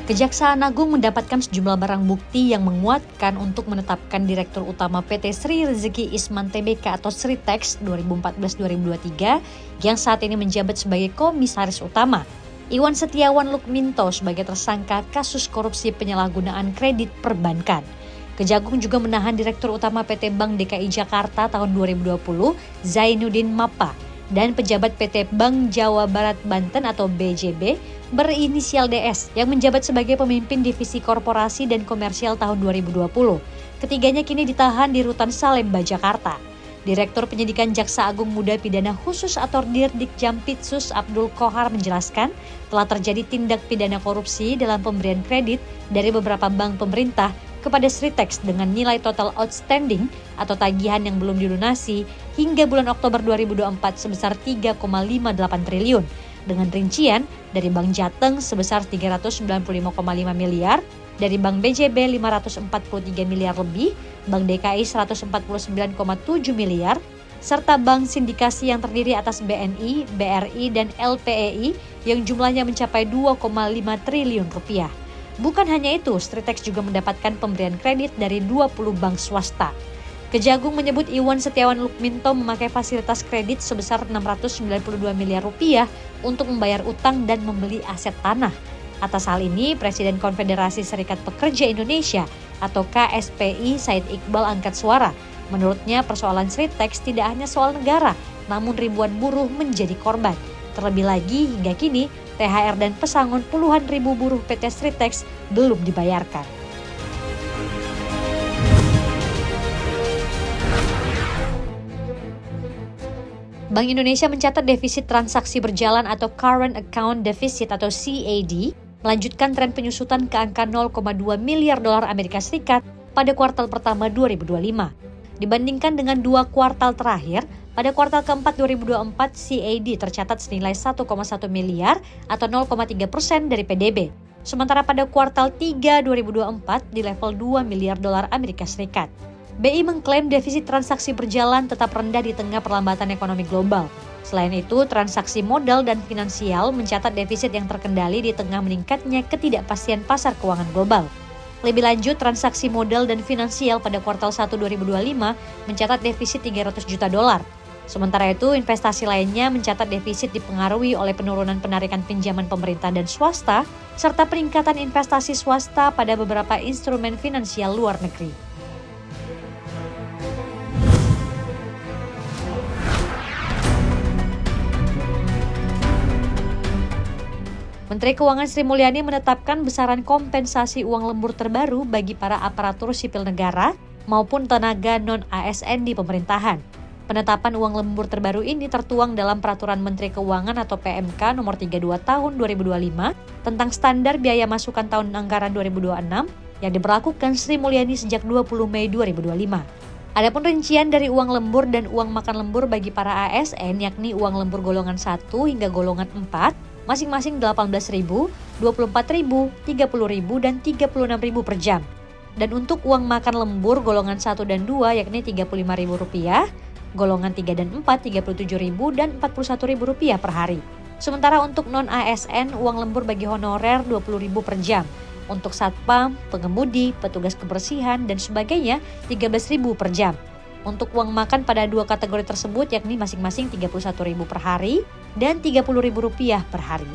Kejaksaan Agung mendapatkan sejumlah barang bukti yang menguatkan untuk menetapkan Direktur Utama PT Sri Rezeki Isman Tbk atau Sritex 2014-2023 yang saat ini menjabat sebagai Komisaris Utama. Iwan Setiawan Lukminto sebagai tersangka kasus korupsi penyalahgunaan kredit perbankan. Kejagung juga menahan Direktur Utama PT Bank DKI Jakarta tahun 2020, Zainuddin Mapa, dan pejabat PT Bank Jawa Barat Banten atau BJB berinisial DS yang menjabat sebagai pemimpin divisi korporasi dan komersial tahun 2020. Ketiganya kini ditahan di Rutan Salemba, Jakarta. Direktur Penyidikan Jaksa Agung Muda Pidana Khusus atau Dirdik Jampitsus Abdul Qohar menjelaskan telah terjadi tindak pidana korupsi dalam pemberian kredit dari beberapa bank pemerintah kepada Sritex dengan nilai total outstanding atau tagihan yang belum dilunasi hingga bulan Oktober 2024 sebesar 3,58 triliun. Dengan rincian dari Bank Jateng sebesar 395,5 miliar, dari Bank BJB 543 miliar lebih, Bank DKI 149,7 miliar, serta bank sindikasi yang terdiri atas BNI, BRI, dan LPEI yang jumlahnya mencapai 2,5 triliun rupiah. Bukan hanya itu, Sritex juga mendapatkan pemberian kredit dari 20 bank swasta. Kejagung menyebut Iwan Setiawan Lukminto memakai fasilitas kredit sebesar 692 miliar rupiah untuk membayar utang dan membeli aset tanah. Atas hal ini, Presiden Konfederasi Serikat Pekerja Indonesia atau KSPI Said Iqbal angkat suara. Menurutnya persoalan Sritex tidak hanya soal negara, namun ribuan buruh menjadi korban. Terlebih lagi hingga kini, THR dan pesangon puluhan ribu buruh PT Sritex belum dibayarkan. Bank Indonesia mencatat defisit transaksi berjalan atau Current Account Deficit atau CAD melanjutkan tren penyusutan ke angka 0,2 miliar dolar Amerika Serikat pada kuartal pertama 2025. Dibandingkan dengan 2 kuartal terakhir, pada kuartal keempat 2024 CAD tercatat senilai 1,1 miliar atau 0,3% dari PDB. Sementara pada kuartal 3 2024 di level 2 miliar dolar Amerika Serikat. BI mengklaim defisit transaksi berjalan tetap rendah di tengah perlambatan ekonomi global. Selain itu, transaksi modal dan finansial mencatat defisit yang terkendali di tengah meningkatnya ketidakpastian pasar keuangan global. Lebih lanjut, transaksi modal dan finansial pada kuartal 1 2025 mencatat defisit 300 juta dolar. Sementara itu, investasi lainnya mencatat defisit dipengaruhi oleh penurunan penarikan pinjaman pemerintah dan swasta, serta peningkatan investasi swasta pada beberapa instrumen finansial luar negeri. Menteri Keuangan Sri Mulyani menetapkan besaran kompensasi uang lembur terbaru bagi para aparatur sipil negara maupun tenaga non-ASN di pemerintahan. Penetapan uang lembur terbaru ini tertuang dalam Peraturan Menteri Keuangan atau PMK nomor 32 tahun 2025 tentang standar biaya masukan tahun anggaran 2026 yang diberlakukan Sri Mulyani sejak 20 Mei 2025. Adapun rincian dari uang lembur dan uang makan lembur bagi para ASN yakni uang lembur golongan 1 hingga golongan 4 masing-masing 18.000, 24.000, 30.000, dan 36.000 per jam. Dan untuk uang makan lembur golongan 1 dan 2 yakni Rp35.000, golongan 3 dan 4 Rp37.000 dan Rp41.000 per hari. Sementara untuk non-ASN uang lembur bagi honorer Rp20.000 per jam. Untuk satpam, pengemudi, petugas kebersihan, dan sebagainya Rp13.000 per jam. Untuk uang makan pada 2 kategori tersebut yakni masing-masing Rp31.000 per hari dan Rp30.000 per hari.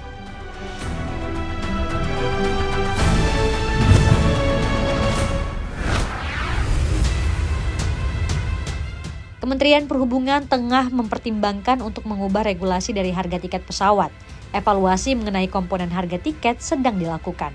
Kementerian Perhubungan tengah mempertimbangkan untuk mengubah regulasi dari harga tiket pesawat. Evaluasi mengenai komponen harga tiket sedang dilakukan.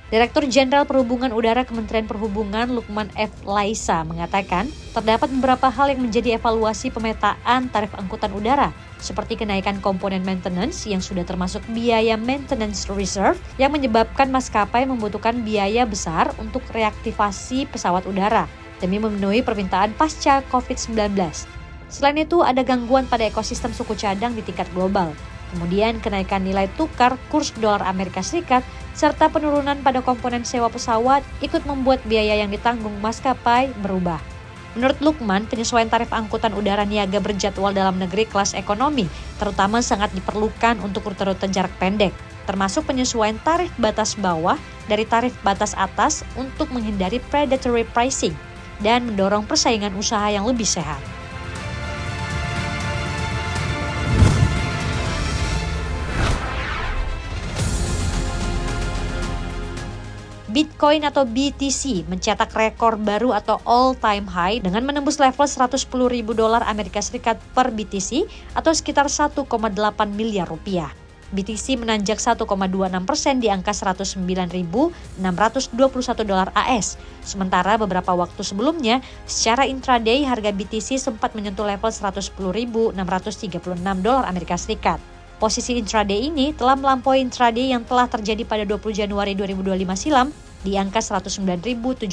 Direktur Jenderal Perhubungan Udara Kementerian Perhubungan Lukman F. Laisa mengatakan terdapat beberapa hal yang menjadi evaluasi pemetaan tarif angkutan udara seperti kenaikan komponen maintenance yang sudah termasuk biaya maintenance reserve yang menyebabkan maskapai membutuhkan biaya besar untuk reaktivasi pesawat udara demi memenuhi permintaan pasca COVID-19. Selain itu ada gangguan pada ekosistem suku cadang di tingkat global. Kemudian kenaikan nilai tukar kurs dolar Amerika Serikat serta penurunan pada komponen sewa pesawat ikut membuat biaya yang ditanggung maskapai berubah. Menurut Lukman, penyesuaian tarif angkutan udara niaga berjadwal dalam negeri kelas ekonomi terutama sangat diperlukan untuk rute-rute jarak pendek. termasuk penyesuaian tarif batas bawah dari tarif batas atas untuk menghindari predatory pricing dan mendorong persaingan usaha yang lebih sehat. Bitcoin atau BTC mencetak rekor baru atau all-time high dengan menembus level $110.000 Amerika Serikat per BTC atau sekitar 1,8 miliar rupiah. BTC menanjak 1,26% di angka $109.621 AS. Sementara beberapa waktu sebelumnya, secara intraday harga BTC sempat menyentuh level $110.636 Amerika Serikat. Posisi intraday ini telah melampaui intraday yang telah terjadi pada 20 Januari 2025 silam di angka $109.071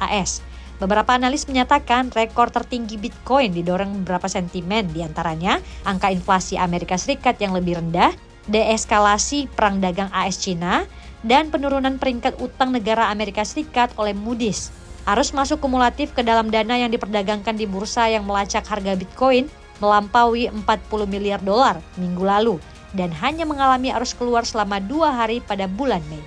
AS. Beberapa analis menyatakan rekor tertinggi Bitcoin didorong beberapa sentimen, diantaranya angka inflasi Amerika Serikat yang lebih rendah, deeskalasi perang dagang AS-China, dan penurunan peringkat utang negara Amerika Serikat oleh Moody's. Arus masuk kumulatif ke dalam dana yang diperdagangkan di bursa yang melacak harga Bitcoin melampaui $40 miliar minggu lalu dan hanya mengalami arus keluar selama 2 hari pada bulan Mei.